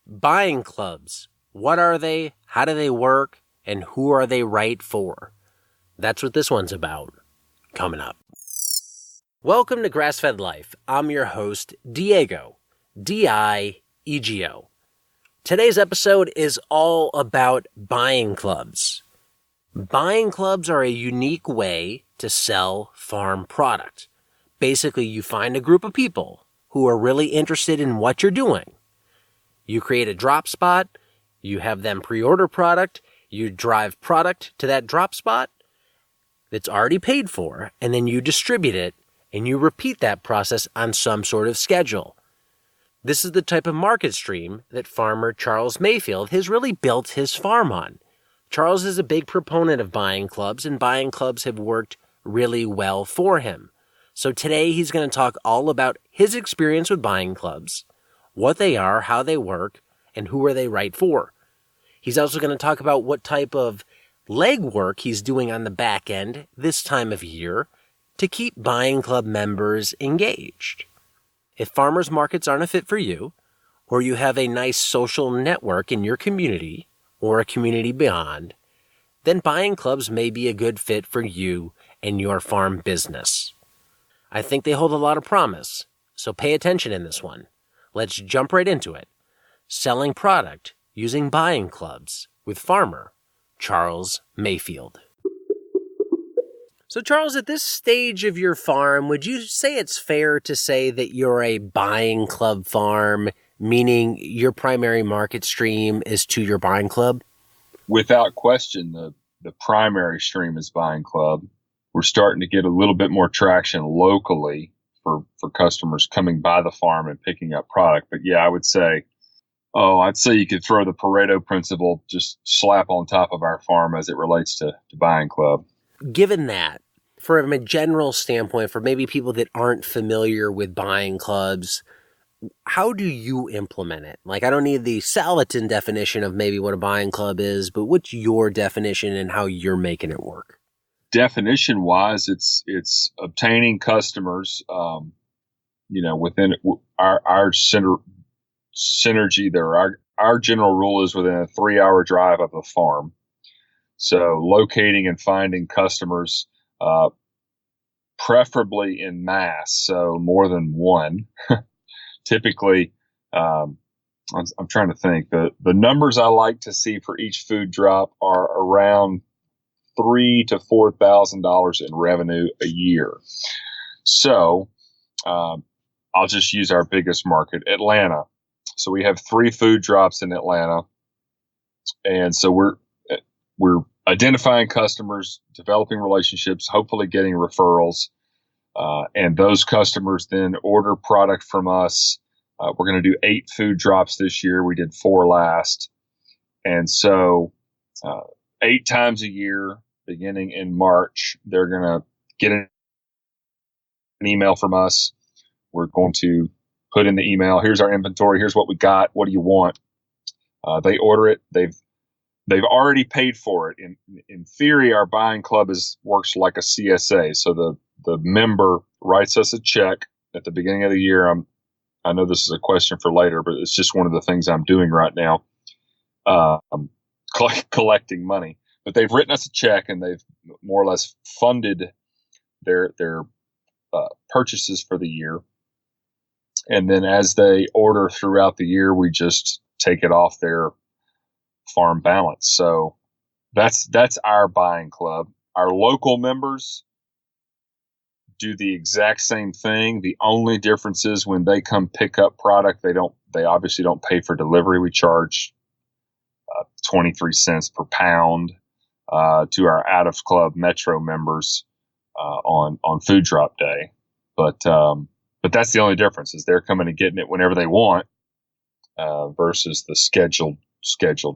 Buying clubs. What are they? How do they work? And who are they right for? That's what this one's about. Coming up. Welcome to Grass-Fed Life. I'm your host, Diego. D-I-E-G-O. Today's episode is all about buying clubs. Buying clubs are a unique way to sell farm product. Basically, you find a group of people who are really interested in what you're doing. You create a drop spot, you have them pre-order product, you drive product to that drop spot that's already paid for, and then you distribute it, and you repeat that process on some sort of schedule. This is the type of market stream that farmer Charles Mayfield has really built his farm on. Charles is a big proponent of buying clubs, and buying clubs have worked really well for him. So today he's going to talk all about his experience with buying clubs, what they are, how they work, and who are they right for. He's also going to talk about what type of legwork he's doing on the back end this time of year to keep buying club members engaged. If farmers markets aren't a fit for you, or you have a nice social network in your community or a community beyond, then buying clubs may be a good fit for you and your farm business. I think they hold a lot of promise, so pay attention in this one. Let's jump right into it. Selling product using buying clubs with farmer Charles Mayfield. So Charles, at this stage of your farm, would you say it's fair to say that you're a buying club farm, meaning your primary market stream is to your buying club? Without question, the primary stream is buying club. We're starting to get a little bit more traction locally for customers coming by the farm and picking up product. But yeah, I'd say you could throw the Pareto principle just slap on top of our farm as it relates to buying club. Given that, from a general standpoint, for maybe people that aren't familiar with buying clubs, how do you implement it? Like, I don't need the Salatin definition of maybe what a buying club is, but what's your definition and how you're making it work? Definition wise, it's obtaining customers, within our synergy there. Our general rule is within a 3-hour drive of the farm. So locating and finding customers, preferably in mass, so more than one. Typically, I'm trying to think. The numbers I like to see for each food drop are around $3,000 to $4,000 in revenue a year. So I'll just use our biggest market, Atlanta. So we have 3 food drops in Atlanta, and so we're identifying customers, developing relationships, hopefully getting referrals, and those customers then order product from us. We're going to do 8 food drops this year. We did 4 last, and so 8 times a year, beginning in March, they're going to get an email from us. We're going to put in the email, here's our inventory, here's what we got, what do you want? They order it. They've already paid for it. In theory, our buying club works like a CSA. So the member writes us a check at the beginning of the year. I know this is a question for later, but it's just one of the things I'm doing right now. Collecting money. But they've written us a check, and they've more or less funded their purchases for the year. And then as they order throughout the year, we just take it off their farm balance. So that's our buying club. Our local members do the exact same thing. The only difference is when they come pick up product, they obviously don't pay for delivery. We charge 23 cents per pound to our out of club Metro members on food drop day. But that's the only difference, is they're coming and getting it whenever they want versus the scheduled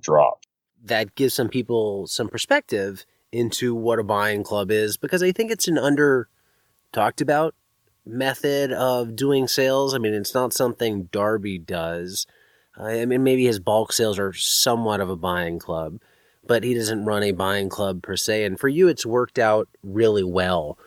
drop. That gives some people some perspective into what a buying club is, because I think it's an under talked about method of doing sales. I mean, it's not something Darby does. I mean, maybe his bulk sales are somewhat of a buying club, but he doesn't run a buying club per se. And for you, it's worked out really well.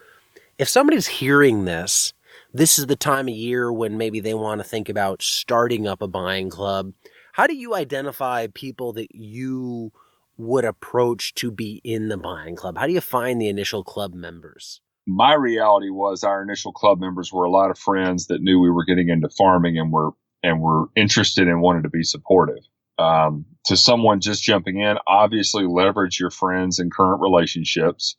If somebody's hearing this is the time of year when maybe they want to think about starting up a buying club. How do you identify people that you would approach to be in the buying club? How do you find the initial club members? My reality was our initial club members were a lot of friends that knew we were getting into farming and were interested and wanted to be supportive. To someone just jumping in, obviously leverage your friends and current relationships.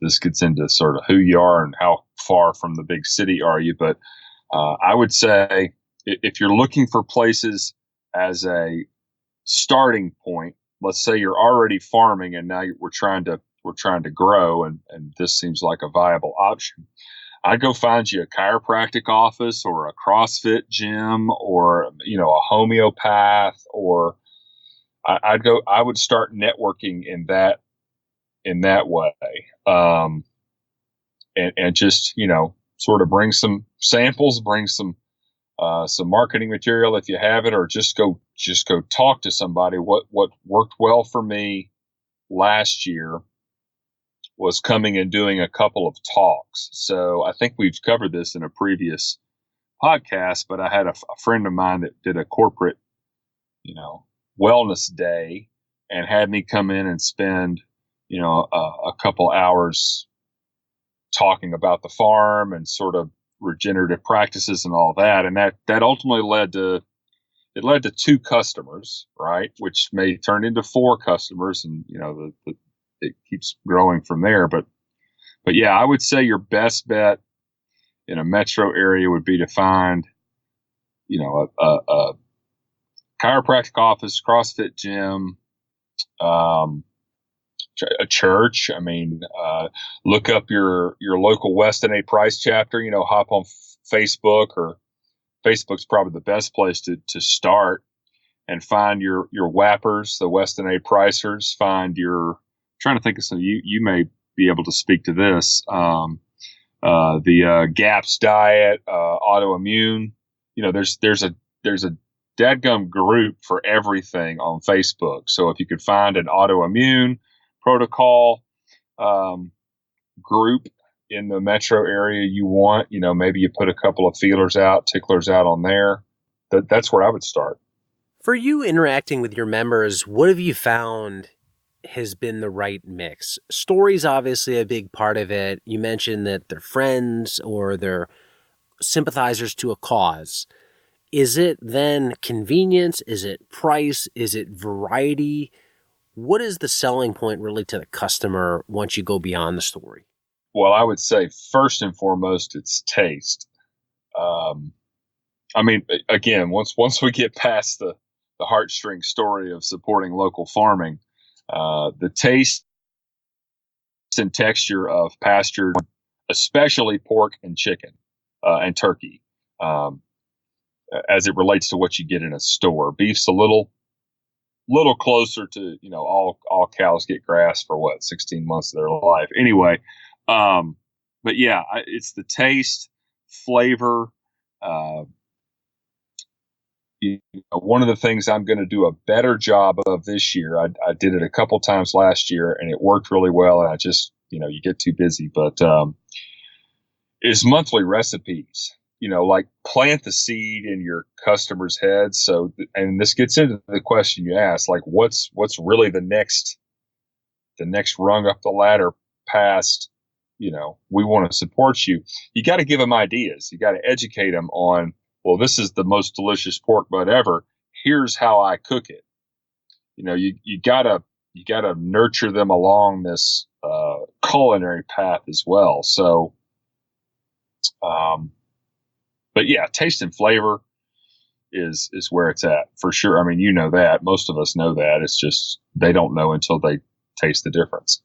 This gets into sort of who you are and how far from the big city are you. But I would say if you're looking for places as a starting point, let's say you're already farming and now we're trying to grow and this seems like a viable option. I'd go find you a chiropractic office or a CrossFit gym or, a homeopath, or I would start networking in that way. And just, sort of bring some samples, bring some marketing material if you have it, or just go talk to somebody. What worked well for me last year was coming and doing a couple of talks. So I think we've covered this in a previous podcast, but I had a friend of mine that did a corporate, wellness day and had me come in and spend, a couple hours talking about the farm and sort of regenerative practices and all that. And that ultimately led to 2 customers, right? Which may turn into 4 customers, and, it keeps growing from there. But yeah, I would say your best bet in a metro area would be to find, a chiropractic office, CrossFit gym, a church. I mean, look up your local Weston A. Price chapter, hop on Facebook, or Facebook's probably the best place to start, and find your whappers, the Weston A. Pricers, find trying to think of some, you may be able to speak to this. The GAPS diet, Autoimmune, there's a dadgum group for everything on Facebook. So if you could find an autoimmune protocol, group in the metro area you want, maybe you put a couple of ticklers out on there. That's where I would start. For you interacting with your members, what have you found has been the right mix? Story's obviously a big part of it. You mentioned that they're friends or they're sympathizers to a cause. Is it then convenience? Is it price? Is it variety? What is the selling point really to the customer once you go beyond the story? Well, I would say first and foremost, it's taste. Again, once we get past the heartstring story of supporting local farming, the taste and texture of Pasture, especially pork and chicken and turkey, as it relates to what you get in a store. Beef's a little closer to, all cows get grass for 16 months of their life. Anyway, but yeah, it's the taste, flavor. One of the things I'm going to do a better job of this year, I did it a couple times last year and it worked really well. And I just, you get too busy, but, is monthly recipes, like plant the seed in your customer's head. So, and this gets into the question you asked, like what's really the next rung up the ladder past, we want to support you. You got to give them ideas. You got to educate them on, well, this is the most delicious pork butt ever. Here's how I cook it. You gotta nurture them along this culinary path as well. So, but yeah, taste and flavor is where it's at for sure. I mean, that most of us know that. It's just they don't know until they taste the difference.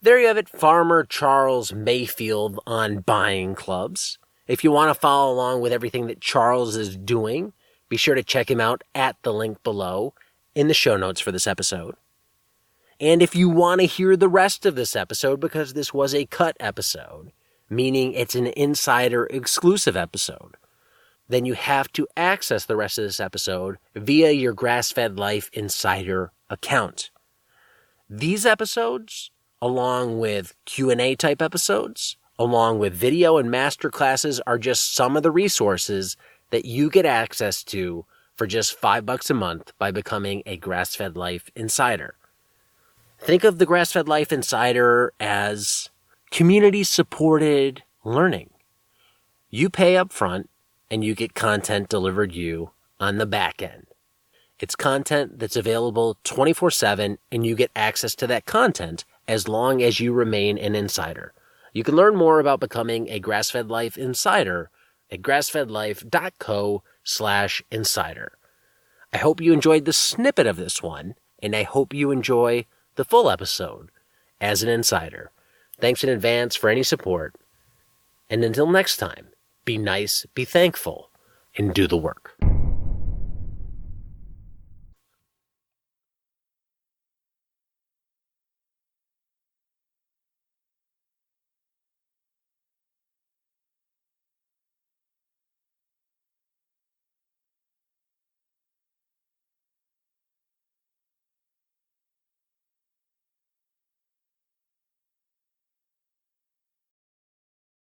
There you have it, Farmer Charles Mayfield on buying clubs. If you want to follow along with everything that Charles is doing, be sure to check him out at the link below in the show notes for this episode. And if you want to hear the rest of this episode, because this was a cut episode, meaning it's an insider exclusive episode, then you have to access the rest of this episode via your Grass-Fed Life Insider account. These episodes, along with Q&A type episodes, along with video and master classes, are just some of the resources that you get access to for just $5 a month by becoming a Grass-Fed Life Insider. Think of the Grass-Fed Life Insider as community-supported learning. You pay up front and you get content delivered you on the back end. It's content that's available 24/7, and you get access to that content as long as you remain an insider. You can learn more about becoming a Grass-Fed Life Insider at grassfedlife.co/insider. I hope you enjoyed the snippet of this one, and I hope you enjoy the full episode as an insider. Thanks in advance for any support. And until next time, be nice, be thankful, and do the work.